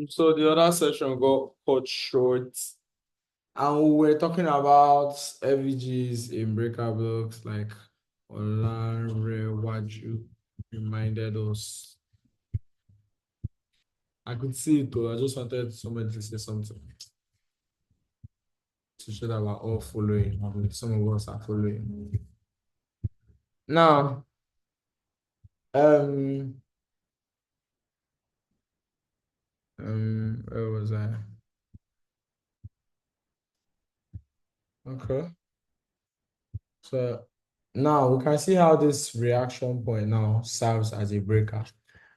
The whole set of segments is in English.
So the other session got cut short, and we were talking about FVGs in breaker blocks, like Olarewaju reminded us. I could see it though. I just wanted somebody to say something to show that we're all following. Some of us are following. Now, um, where was I? Okay. So now we can see how this reaction point now serves as a breaker.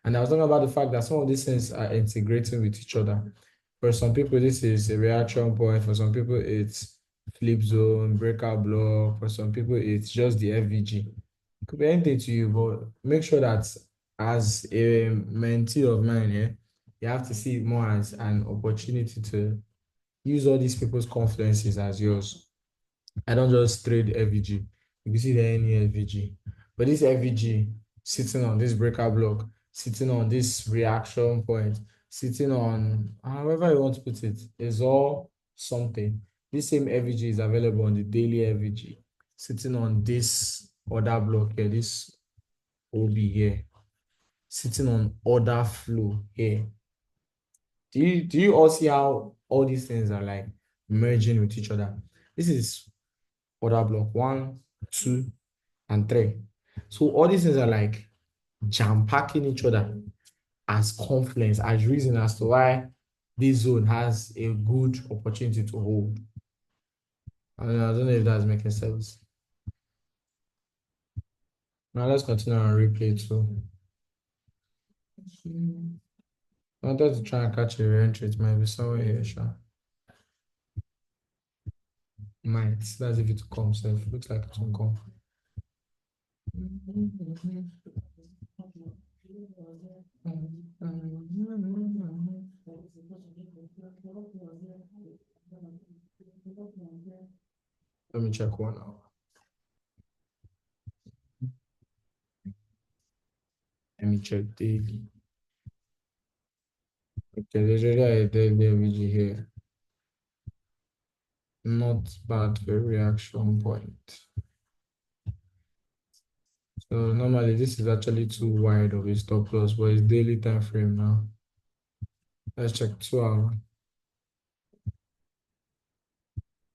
And I was talking about the fact that some of these things are integrating with each other. For some people, this is a reaction point. For some people, it's flip zone, breaker block. For some people, it's just the FVG. It could be anything to you, but make sure that as a mentee of mine, yeah, you have to see it more as an opportunity to use all these people's confidences as yours. I don't just trade FVG. You can see there any FVG. But this FVG sitting on this breaker block, sitting on this reaction point, sitting on however you want to put it, is all something. This same FVG is available on the daily FVG, sitting on this other block here, this OB here, sitting on order flow here. Do you all see how all these things are like merging with each other? This is order block 1, 2, and 3. So all these things are like jam packing each other as confluence, as reason as to why this zone has a good opportunity to hold. I don't know if that's making sense. Now let's continue on replay too. I wanted to try and catch a re-entry. It might be somewhere here, sure. Might. That's if it comes. It looks like it will come. Let me check one out. Let me check daily. Okay, there's already a daily MVG here. Not bad for reaction point. So normally this is actually too wide of a stop loss, but it's daily time frame now. Let's check 2 hour.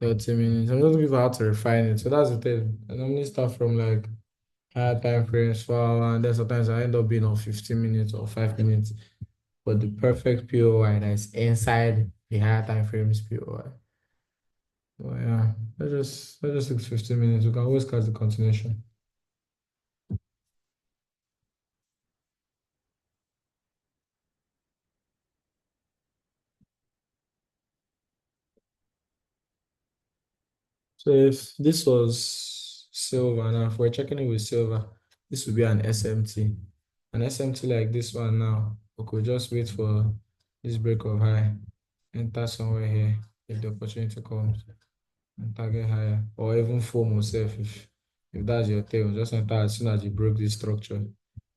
30 minutes. I'm just looking for how to refine it. So that's the thing. I normally start from like higher time frames, 4 hour, and then sometimes I end up being on 15 minutes or 5 minutes. But the perfect POI that is inside the higher time frames POI. Well, yeah, let's just look 15 minutes. We can always catch the continuation. So if this was silver, now if we're checking it with silver, this would be an SMT. An SMT like this one now, we could just wait for this break of high, enter somewhere here if the opportunity comes, and target higher, or even FOMO self if that's your tail, just enter as soon as you broke this structure.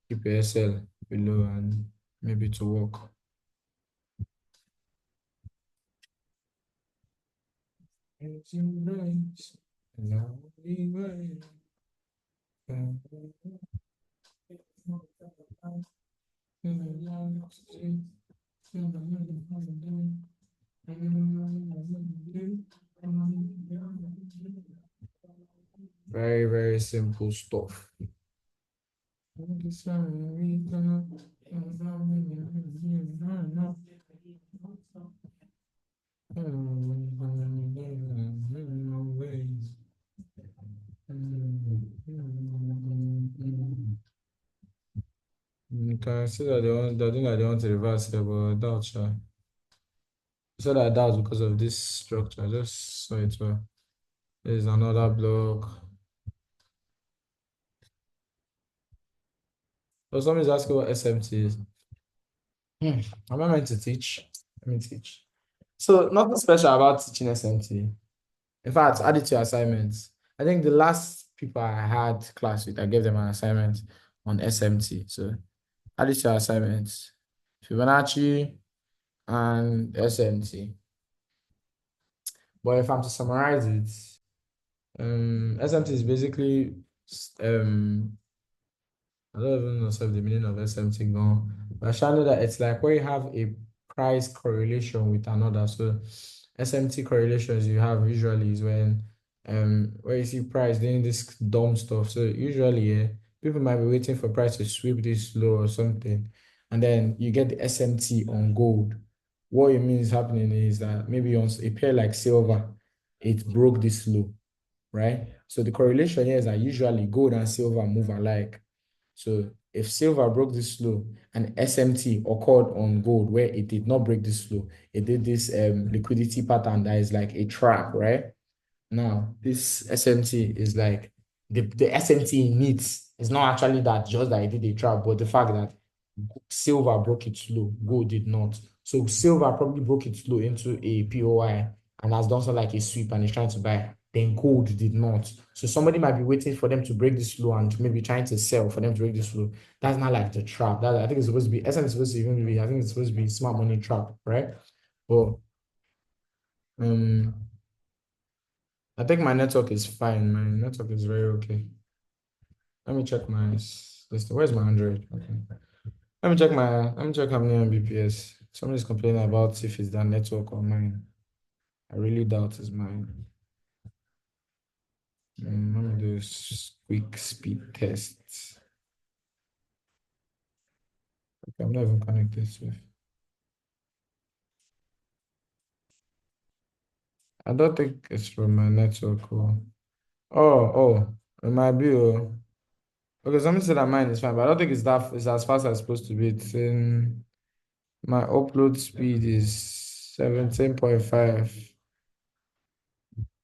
Keep your SL below and maybe to work. Very, very simple stuff. You can see that they think that they want to reverse it, but I doubt, sure. So that was because of this structure. I just saw it well. There's another block. So somebody's asking what SMT is. Am I meant to teach? Let me teach. So nothing special about teaching SMT. In fact, add it to your assignments. I think the last people I had class with, I gave them an assignment on SMT. So add it to your assignments. Fibonacci, and SMT. But if I'm to summarize it, SMT is basically I don't even know the meaning of SMT gone. But I shall know that it's like where you have a price correlation with another. So SMT correlations you have usually is when where you see price doing this dumb stuff. So usually yeah, people might be waiting for price to sweep this low or something. And then you get the SMT on gold. What it means happening is that maybe on a pair like silver, it broke this low, right? So the correlation here is that usually gold and silver move alike. So if silver broke this low and SMT occurred on gold where it did not break this low, it did this liquidity pattern that is like a trap, right? Now, this SMT is like the SMT needs. It's not actually that just that it did a trap, but the fact that silver broke its low, gold did not. So silver probably broke its low into a POI and has done something like a sweep and is trying to buy. Then gold did not. So somebody might be waiting for them to break this low and maybe trying to sell for them to break this low. That's not like the trap. That I think it's supposed to be SM is supposed to even be, I think it's supposed to be smart money trap, right? But um I think my network is fine. My network is very okay. Let me check my list. Where's my Android? Okay. Let me check how many Mbps. Somebody's complaining about if it's their network or mine. I really doubt it's mine. Let me do a quick speed test. Okay, I'm not even connected to it. I don't think it's from my network. Oh, it might be. Okay, somebody said that mine is fine, but I don't think it's as fast as it's supposed to be. It's in my upload speed is 17.5.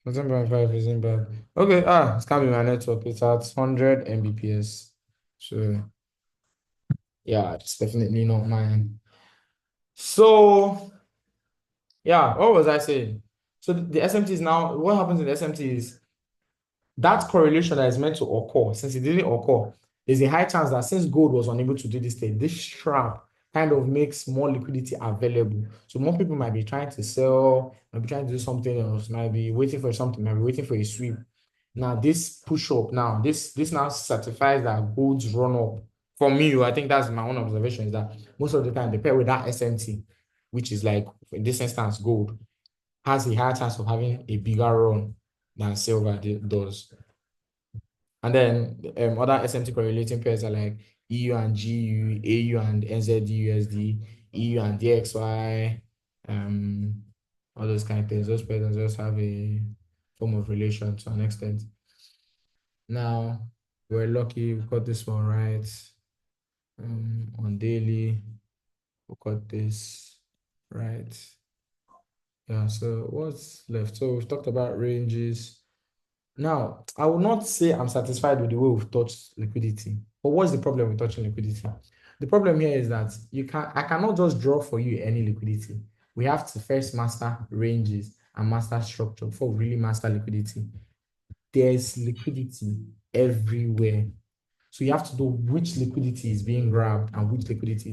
17.5 isn't bad. Okay, it's can't be my network. It's at 100 Mbps. So yeah, it's definitely not mine. So yeah, what was I saying? So the SMT is now, what happens in the SMT is that correlation that is meant to occur, since it didn't occur, there's a high chance that since gold was unable to do this thing, this trap kind of makes more liquidity available. So more people might be trying to sell, might be trying to do something else, might be waiting for something, might be waiting for a sweep. Now this push up now, this now certifies that gold's run up. For me, I think that's my own observation is that most of the time the pair with that SMT, which is like in this instance gold, has a higher chance of having a bigger run than silver does. And then other SMT correlating pairs are like EU and GU, AU and NZD, EU and DXY, all those kind of things. Those pairs just have a form of relation to an extent. Now, we're lucky we got this one right. On daily, we got this right. Yeah, so what's left? So we've talked about ranges. Now, I will not say I'm satisfied with the way we've touched liquidity. But what's the problem with touching liquidity? The problem here is that I cannot just draw for you any liquidity. We have to first master ranges and master structure before we really master liquidity. There's liquidity everywhere. So you have to know which liquidity is being grabbed and which liquidity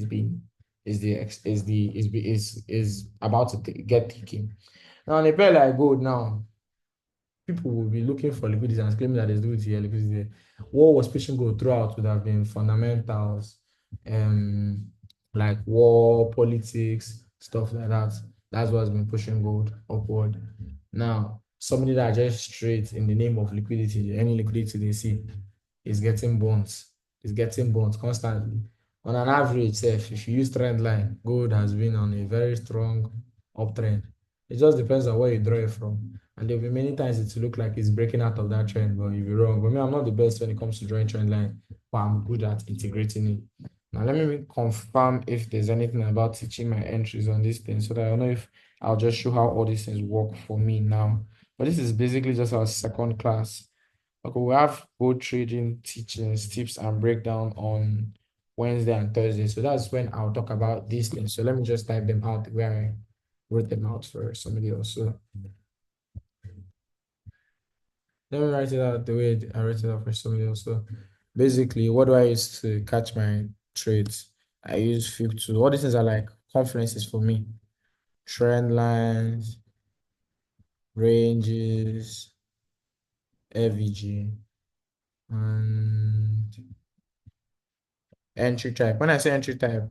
is about to get taken. Now, on a pair like gold now, people will be looking for liquidity and claiming that there's liquidity here, liquidity there. What was pushing gold throughout would have been fundamentals, um, like war, politics, stuff like that. That's what's been pushing gold upward. Now, somebody that just straight in the name of liquidity, any liquidity they see, is getting bonds. Is getting bonds constantly. On an average, if you use trend line, gold has been on a very strong uptrend. It just depends on where you draw it from. And there'll be many times it will look like it's breaking out of that trend, but you'll be wrong. But me, I'm not the best when it comes to drawing trend line, but I'm good at integrating it. Now, let me confirm if there's anything about teaching my entries on this thing so that I don't know if I'll just show how all these things work for me now. But this is basically just our second class. Okay, we have gold trading teachings, tips, and breakdown on Wednesday and Thursday. So that's when I'll talk about these things. So let me just type them out where I wrote them out for somebody else. So let me write it out the way I wrote it out for somebody else. So basically, what do I use to catch my trades? I use Flip to all these things are like conferences for me. trend lines, ranges, FVG, and entry type. When I say entry type,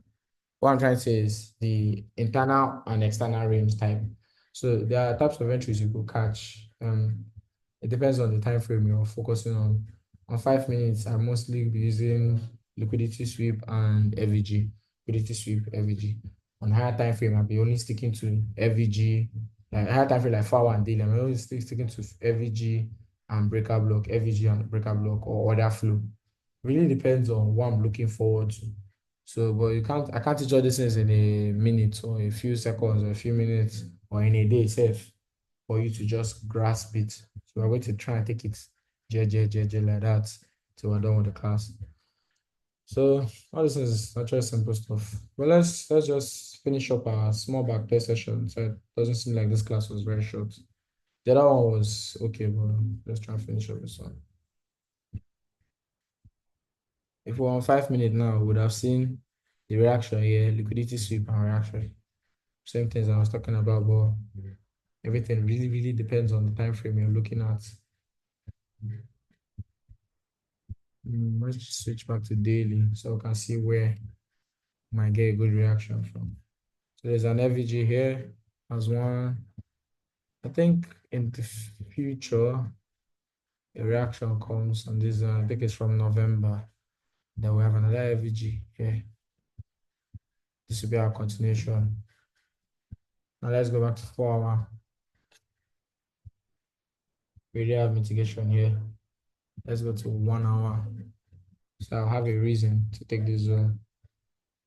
what I'm trying to say is the internal and external range type. So there are types of entries you could catch. It depends on the time frame you're focusing on. On 5 minutes, I mostly be using liquidity sweep and FVG. Liquidity sweep, FVG. On higher time frame, I'll be only sticking to FVG. Like higher time frame, like 4 hour and daily, I'm only sticking to FVG and breaker block, FVG and breaker block, or order flow. Really depends on what I'm looking forward to. So, but I can't teach all these things in a minute or a few seconds or a few minutes or in a day itself for you to just grasp it. So we're going to try and take it like that till we're done with the class. So all this is actually simple stuff. But let's just finish up our small back test session. So it doesn't seem like this class was very short. The other one was okay, but let's try and finish up this one. If we're on 5 minutes now, we would have seen the reaction here, liquidity sweep and reaction. Same things I was talking about, but everything really depends on the time frame you're looking at. Let's switch back to daily so we can see where we might get a good reaction from. So there's an FVG here as one. I think in the future, a reaction comes on this, I think it's from November. Then we have another FVG here. This will be our continuation. Now let's go back to 4 hour. We already have mitigation here. Let's go to 1 hour. So I'll have a reason to take this zone.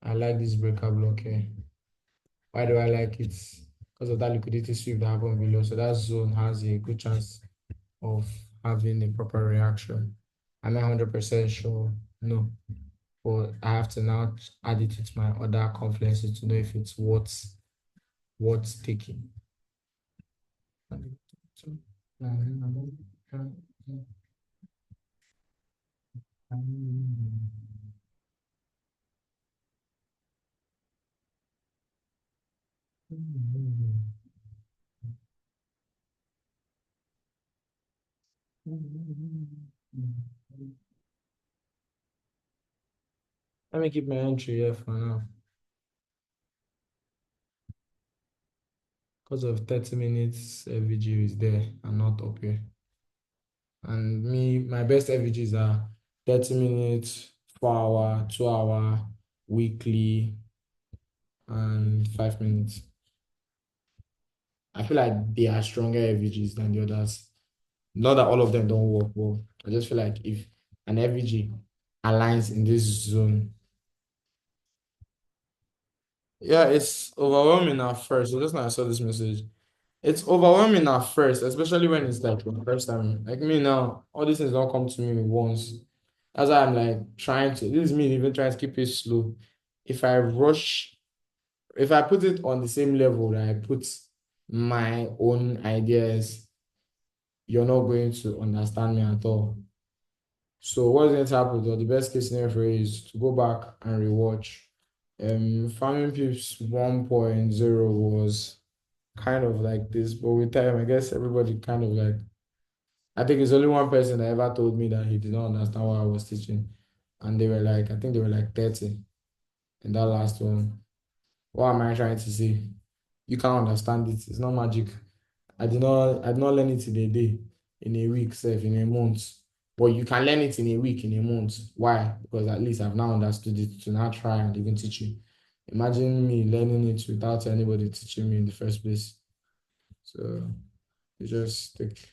I like this breaker block here. Why do I like it? Because of that liquidity sweep that happened below. So that zone has a good chance of having a proper reaction. I'm not 100% sure, no. But I have to now add it to my other confluences to know if it's worth taking. Let me keep my entry here for now. Because of 30 minutes, FVG is there and not up here. And my best FVGs are 30 minutes, 4 hour, 2 hour, weekly, and 5 minutes. I feel like they are stronger FVGs than the others. Not that all of them don't work well. I just feel like if an FVG aligns in this zone, yeah, it's overwhelming at first. So just now I saw this message. It's overwhelming at first, especially when it's like the first time. Like me now, all these things don't come to me once. That's why I'm like trying to. This is me even trying to keep it slow. If I rush, if I put it on the same level that I put my own ideas, you're not going to understand me at all. So what's going to happen though? The best case scenario for you is to go back and rewatch. Farming Pips 1.0 was kind of like this, but with time, I guess everybody kind of like, I think it's only one person that ever told me that he did not understand what I was teaching. And they were like, I think they were like 30 in that last one. What am I trying to say? You can't understand it. It's not magic. I did not learn it in a day, in a week, self, in a month. But you can learn it in a week, in a month. Why? Because at least I've now understood it to now try and even teach you. Imagine me learning it without anybody teaching me in the first place. So you just take,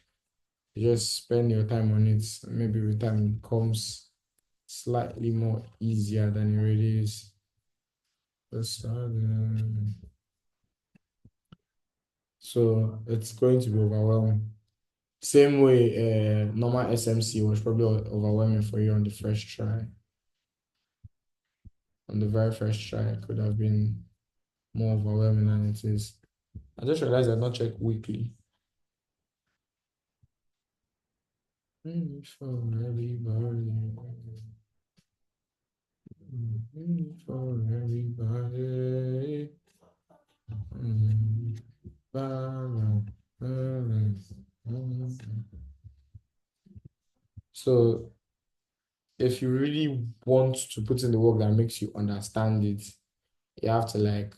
you just spend your time on it. Maybe with time it becomes slightly more easier than it really is. So it's going to be overwhelming. Same way, normal SMC was probably overwhelming for you on the first try. On the very first try, it could have been more overwhelming than it is. I just realized I've not checked weekly. For everybody. For everybody. Mm. Mm. Mm. Mm. So if you really want to put in the work that makes you understand it, you have to like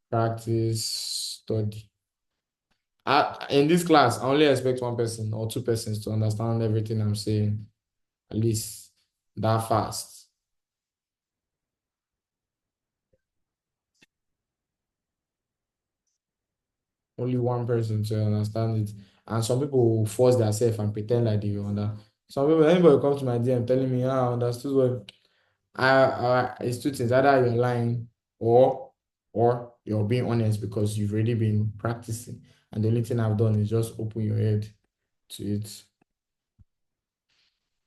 practice, study. In this class, I only expect one person or two persons to understand everything I'm saying, at least that fast. Only one person to understand it. And some people will force themselves and pretend like they understand. Some people, anybody comes to my DM telling me, "Ah, I understood what it's two things. Either you're lying or you're being honest because you've already been practicing. And the only thing I've done is just open your head to it. So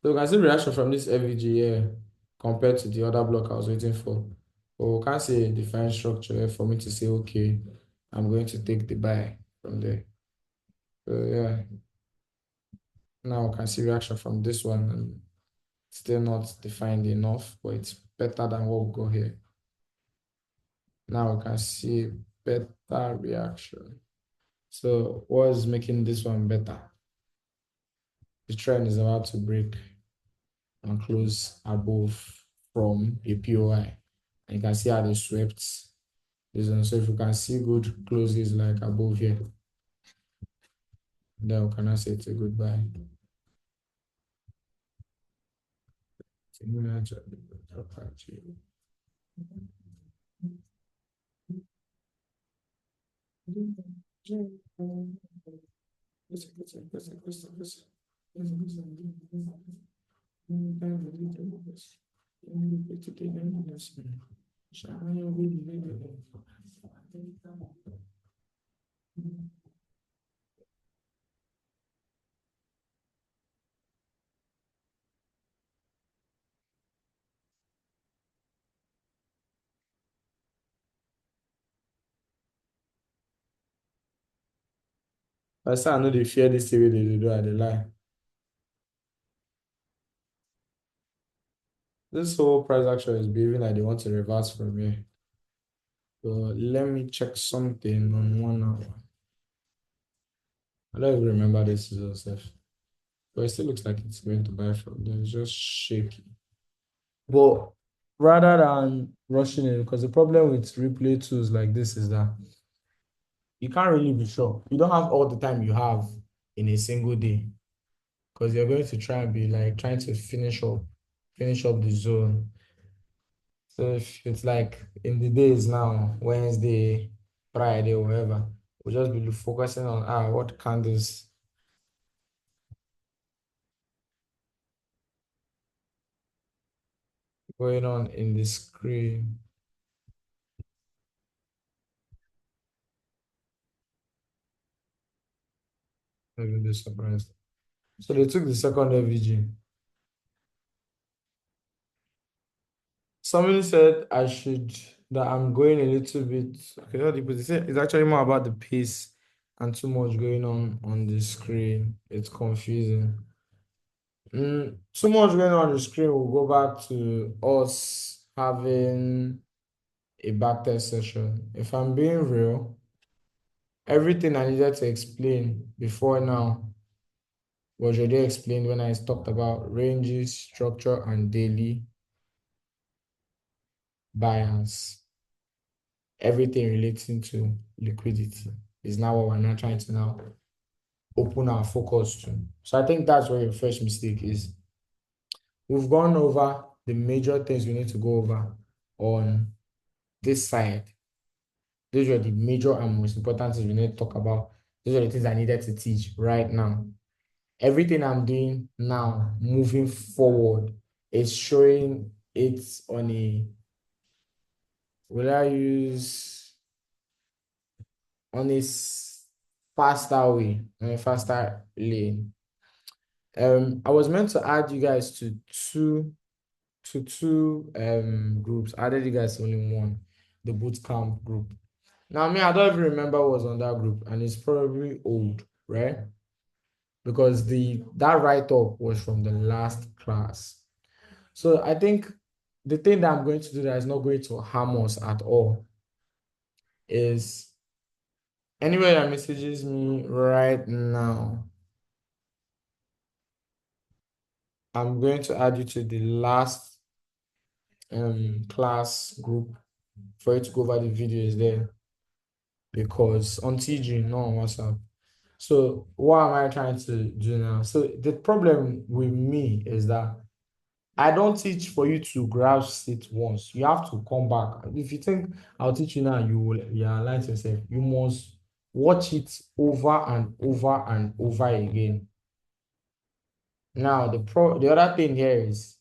we can see reaction from this FVG here compared to the other block I was waiting for. But we can't see a defined structure here for me to say, okay, I'm going to take the buy from there. So yeah, now we can see reaction from this one and still not defined enough, but it's better than what we got here. Now we can see better reaction. So what is making this one better? The trend is about to break and close above from a POI. And you can see how they swept this one. So if you can see good closes like above here, then we cannot say it's a good buy. I say I know they fear this thing wey they do, I dey lie. This whole price action is behaving like they want to reverse from here. So let me check something on 1 hour. I don't even remember this is yourself. But it still looks like it's going to buy from there. It's just shaky. But rather than rushing it, because the problem with replay tools like this is that you can't really be sure. You don't have all the time you have in a single day because you're going to try and be like trying to finish up the zone. So if it's like in the days now, Wednesday, Friday, whatever, we'll just be focusing on what candles going on in the screen. Maybe be surprised. So they took the second FVG. Somebody said that I'm going a little bit. Okay, what people say it's actually more about the pace and too much going on the screen. It's confusing. Too much going on the screen will go back to us having a backtest session. If I'm being real, everything I needed to explain before now was already explained when I talked about ranges, structure, and daily bias. Everything relating to liquidity is now what we're now trying to now open our focus to. So I think that's where your first mistake is. We've gone over the major things we need to go over on this side. Those are the major and most important things we need to talk about. Those are the things I needed to teach right now. Everything I'm doing now, moving forward, is showing it on a, will I use on a faster way, on a faster lane. I was meant to add you guys to two groups. I added you guys to only one, the bootcamp group. Now, me, I don't even remember what was on that group, and it's probably old, right? Because that write-up was from the last class. So I think the thing that I'm going to do that is not going to harm us at all is Anyway that messages me right now, I'm going to add you to the last class group for you to go over the videos there, because on TG, not on WhatsApp. So what am I trying to do now? So the problem with me is that I don't teach for you to grasp it once. You have to come back. If you think I'll teach you now, you are lying to yourself. You must watch it over and over and over again. Now the other thing here is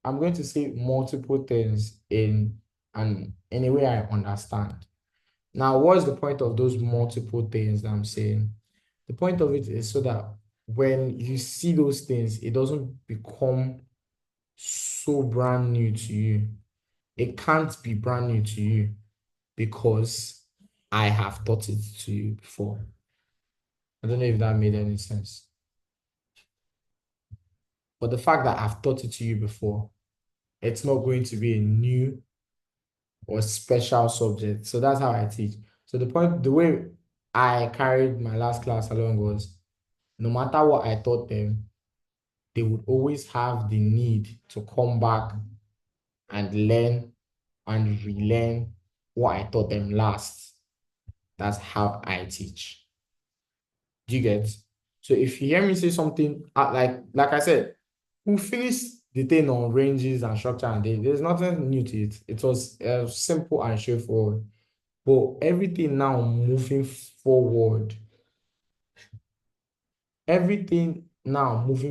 I'm going to say multiple things in a way I understand. Now, what's the point of those multiple things that I'm saying? The point of it is so that when you see those things, it doesn't become so brand new to you. It can't be brand new to you because I have taught it to you before. I don't know if that made any sense. But the fact that I've taught it to you before, it's not going to be a new or special subject. So that's how I teach. So the way I carried my last class along was no matter what I taught them, they would always have the need to come back and learn and relearn what I taught them last. That's how I teach. Do you get? So if you hear me say something like I said, we finished the thing on ranges and structure, and there's nothing new to it. It was simple and straightforward. But everything now moving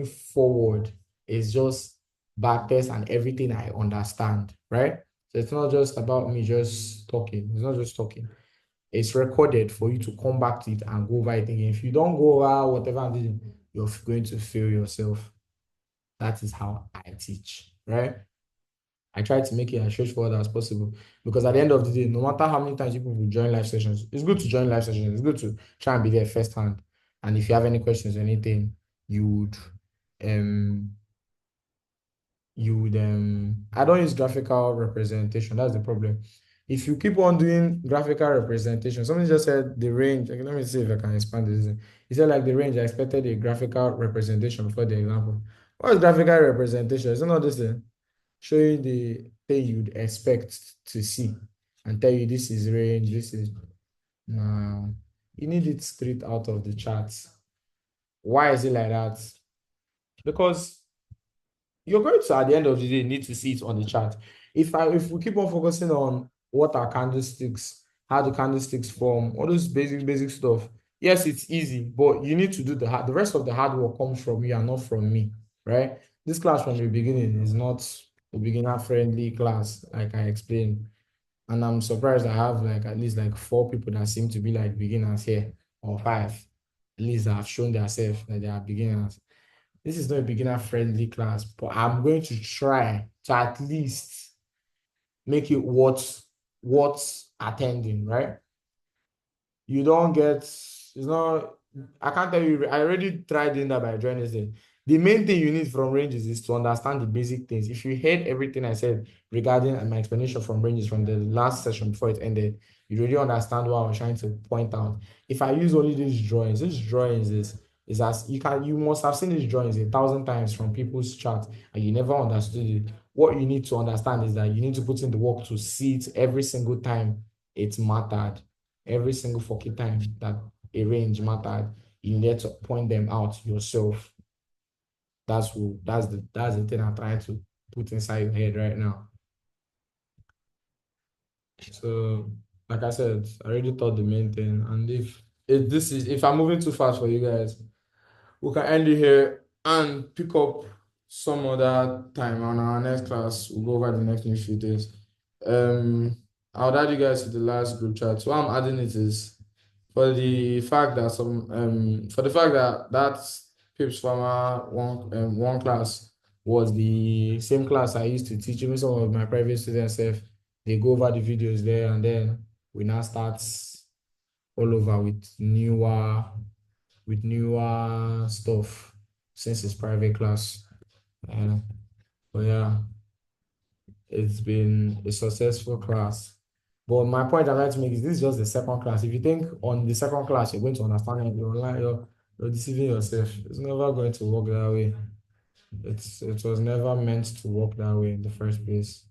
forward is just backtest and everything I understand, right? So it's not just about me just talking. It's not just talking. It's recorded for you to come back to it and go over it again. If you don't go over whatever I'm doing, you're going to fail yourself. That is how I teach, right? I try to make it as straightforward as possible because at the end of the day, no matter how many times people will join live sessions, it's good to join live sessions. It's good to try and be there firsthand. And if you have any questions or anything, you would um I don't use graphical representation. That's the problem. If you keep on doing graphical representation, somebody just said the range. Okay, let me see if I can expand this. He said like the range, I expected a graphical representation for the example. What is graphical representation? It's not this thing. Show you the thing you'd expect to see and tell you this is range, this is you need it straight out of the charts. Why is it like that? Because you're going to at the end of the day need to see it on the chart. If we keep on focusing on what are candlesticks, how the candlesticks form, all those basic stuff. Yes, it's easy, but you need to do the rest of the hard work comes from you and not from me, right? This class from the beginning is not a beginner friendly class, like I explained. And I'm surprised I have like at least like 4 people that seem to be like beginners here, or 5, at least that have shown themselves that they are beginners. This is not a beginner friendly class, but I'm going to try to at least make it worth attending, right? You don't get, it's not, I can't tell you, I already tried doing that by joining this. The main thing you need from ranges is to understand the basic things. If you heard everything I said regarding my explanation from ranges from the last session before it ended, you really understand what I was trying to point out. If I use only these drawings is as you must have seen these drawings 1,000 times from people's charts and you never understood it. What you need to understand is that you need to put in the work to see it every single time it mattered. Every single fucking time that a range mattered, you need to point them out yourself. That's the thing I'm trying to put inside your head right now. So, like I said, I already thought the main thing. And if I'm moving too fast for you guys, we can end it here and pick up some other time on our next class. We'll go over the next new few days. I'll add you guys to the last group chat. So I'm adding it is for the fact that Pips Farmer one class was the same class I used to teach. Even some of my private students they go over the videos there, and then we now start all over with newer stuff since it's private class. Uh, but yeah, it's been a successful class. But my point I'm trying to make is this is just the second class. If you think on the second class you're going to understand it, you're deceiving yourself. It's never going to work that way. It was never meant to work that way in the first place.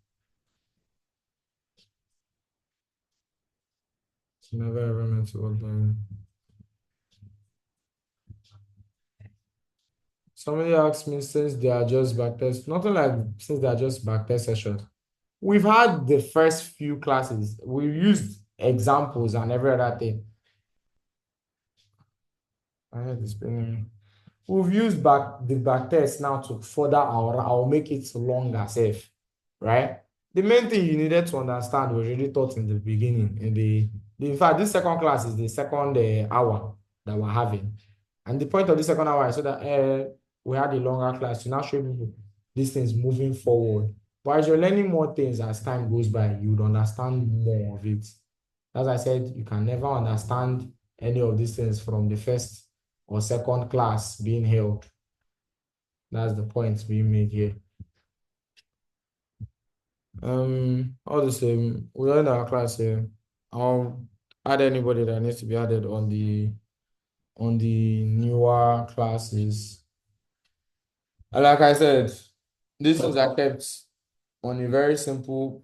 It's never ever meant to work that way. Somebody asked me since they are just backtest, nothing like since they are just backtest sessions. We've had the first few classes. We used examples and every other thing. I had this spelling. We've used back test now to further I'll make it longer safe, right? The main thing you needed to understand was already taught in the beginning. In fact, this second class is the second hour that we're having. And the point of the second hour is so that we had a longer class to now show people these things moving forward. But as you're learning more things as time goes by, you would understand more of it. As I said, you can never understand any of these things from the first or second class being held. That's the point being made here. All the same, we are in our class here. I'll add anybody that needs to be added on the newer classes. And like I said, these things are kept on a very simple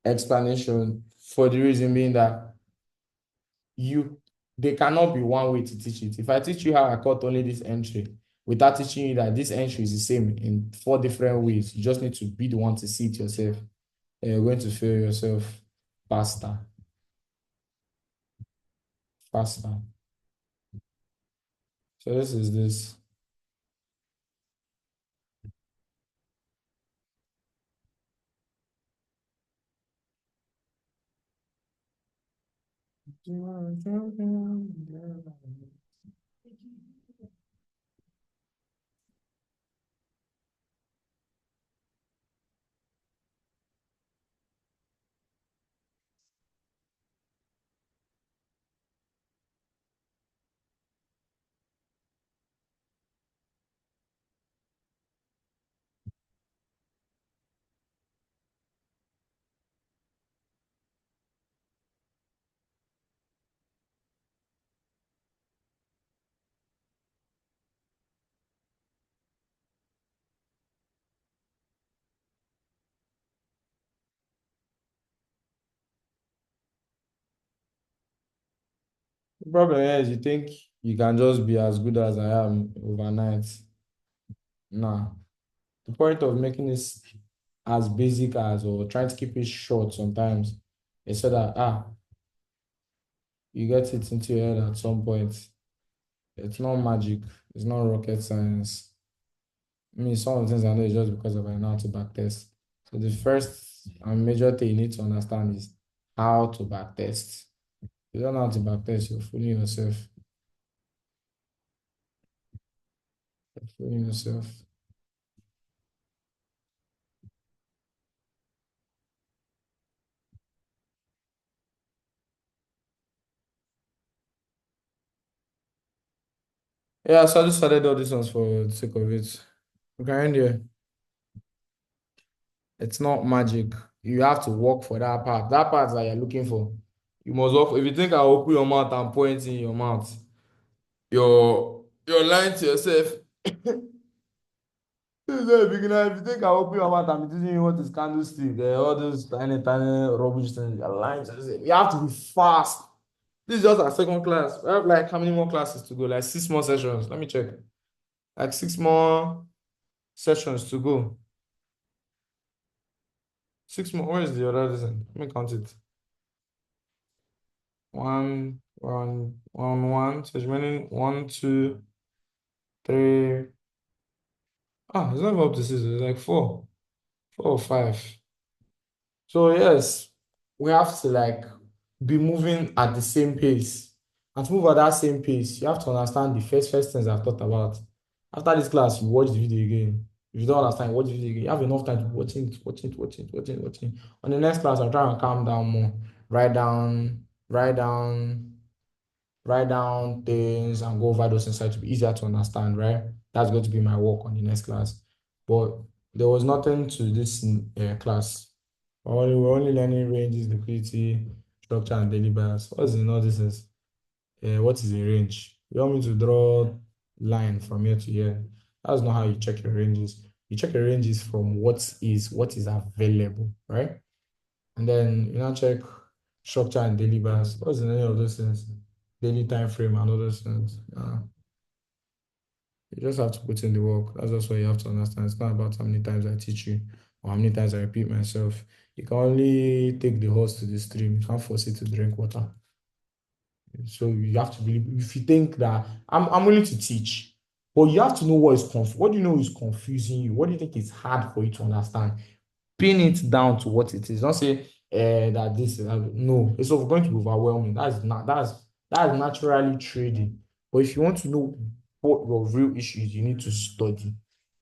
explanation for the reason being that you they cannot be one way to teach it. If I teach you how I cut only this entry without teaching you that this entry is the same in four different ways, you just need to be the one to see it yourself. And you're going to feel yourself faster, faster. So this is this. The problem is you think you can just be as good as I am overnight. Nah. The point of making this as basic as or trying to keep it short sometimes is so that you get it into your head at some point. It's not magic, it's not rocket science. I mean, some of the things I know is just because of I know how to backtest. So the first and major thing you need to understand is how to backtest. If you don't know how to backtest, you're fooling yourself. You're fooling yourself. Yeah, so I just started all these ones for the sake of it. Okay, end here. It's not magic. You have to work for that part. That part that you're looking for. You must work. If you think I open your mouth and point in your mouth, you're lying to yourself. This is a beginner. If you think I open your mouth and be teaching you what is candlestick, all those tiny, tiny rubbish things, you're lying to yourself. You have to be fast. This is just our second class. We have like how many more classes to go? Like 6 more sessions. Let me check. Like 6 more sessions to go. 6 more. Where is the other reason? Let me count it. One. So it's remaining 1, 2, 3. It's not even up to 6. It's like 4 or 5. So yes, we have to like be moving at the same pace. And to move at that same pace, you have to understand the first things I've talked about. After this class, you watch the video again. If you don't understand, watch the video again. You have enough time to watching. On the next class, I'm trying to calm down more. Write down, write down, write down things and go over those insights to be easier to understand, right? That's going to be my work on the next class. But there was nothing to this class. We're only learning ranges, liquidity, structure, and daily bias. What's in all this is what is a range? You want me to draw line from here to here? That's not how you check your ranges. You check your ranges from what is available, right? And then you now check structure and daily bias. What's in any of those things? Daily time frame and all those things. You just have to put in the work. That's just what you have to understand. It's not about how many times I teach you or how many times I repeat myself. You can only take the horse to the stream. You can't force it to drink water. So you have to believe. If you think that I'm willing to teach, but you have to know what do you know is confusing you? What do you think is hard for you to understand? Pin it down to what it is. Don't say that this is no, it's going to be overwhelming. That's naturally trading. But if you want to know what your real issues, you need to study.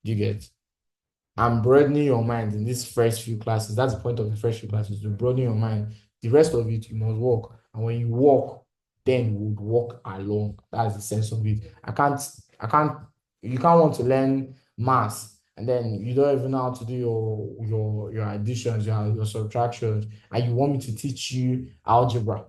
Do you get? I'm broadening your mind in these first few classes. That's the point of the first few classes, to broaden your mind. The rest of it, you must walk. And when you walk, then you would walk along. That's the sense of it. You can't want to learn maths and then you don't even know how to do your additions, your subtractions, and you want me to teach you algebra.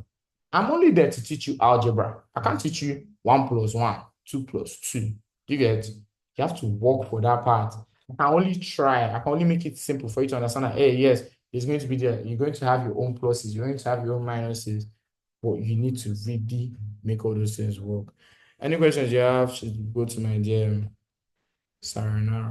I'm only there to teach you algebra. I can't teach you 1 plus 1, 2 plus 2. Do you get? You have to work for that part. I can only try. I can only make it simple for you to understand that, hey, yes, it's going to be there. You're going to have your own pluses. You're going to have your own minuses. But you need to really make all those things work. Any questions you have should go to my DM, Saranara.